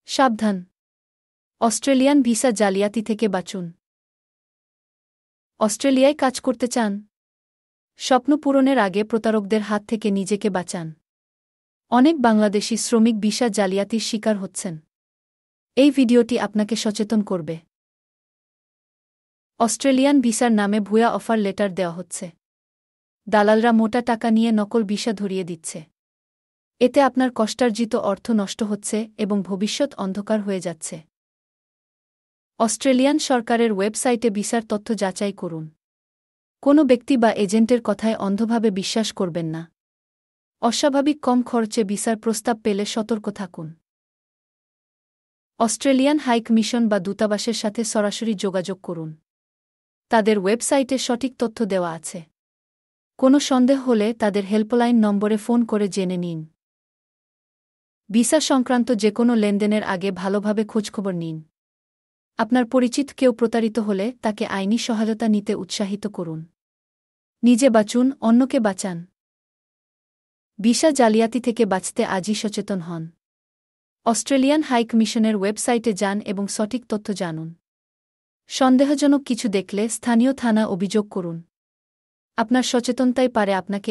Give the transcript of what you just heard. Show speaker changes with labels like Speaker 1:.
Speaker 1: সাবধান! Australian visa জালিয়াতি থেকে বাঁচুন। অস্ট্রেলিয়ায় কাজ করতে চান? স্বপ্ন পূরণের আগে প্রতারকদের হাত থেকে নিজেকে বাঁচান। অনেক বাংলাদেশি শ্রমিক ভিসা জালিয়াতির শিকার হচ্ছেন। এই ভিডিওটি আপনাকে সচেতন করবে। অস্ট্রেলিয়ান ভিসার নামে ভুয়া অফার লেটার দেওয়া হচ্ছে। দালালরা মোটা টাকা নিয়ে নকল ভিসা ধরিয়ে দিচ্ছে। এতে আপনার কষ্টার্জিত অর্থ নষ্ট হচ্ছে এবং ভবিষ্যৎ অন্ধকার হয়ে যাচ্ছে। অস্ট্রেলিয়ান সরকারের ওয়েবসাইটে ভিসার তথ্য যাচাই করুন। কোনো ব্যক্তি বা এজেন্টের কথায় অন্ধভাবে বিশ্বাস করবেন না। অস্বাভাবিক কম খরচে ভিসার প্রস্তাব পেলে সতর্ক থাকুন। অস্ট্রেলিয়ান হাই কমিশন বা দূতাবাসের সাথে সরাসরি যোগাযোগ করুন। তাদের ওয়েবসাইটে সঠিক তথ্য দেওয়া আছে। কোনো সন্দেহ হলে তাদের হেল্পলাইন নম্বরে ফোন করে জেনে নিন। ভিসা সংক্রান্ত যেকোনো লেনদেনের আগে ভালোভাবে খোঁজখবর নিন। আপনার পরিচিত কেউ প্রতারিত হলে তাকে আইনি সহায়তা নিতে উৎসাহিত করুন। নিজে বাঁচুন, অন্যকে বাঁচান। ভিসা জালিয়াতি থেকে বাঁচতে আজই সচেতন হন। অস্ট্রেলিয়ান হাই কমিশনের ওয়েবসাইটে যান এবং সঠিক তথ্য জানুন। সন্দেহজনক কিছু দেখলে স্থানীয় থানা অভিযোগ করুন। আপনার সচেতনতাই পারে আপনাকে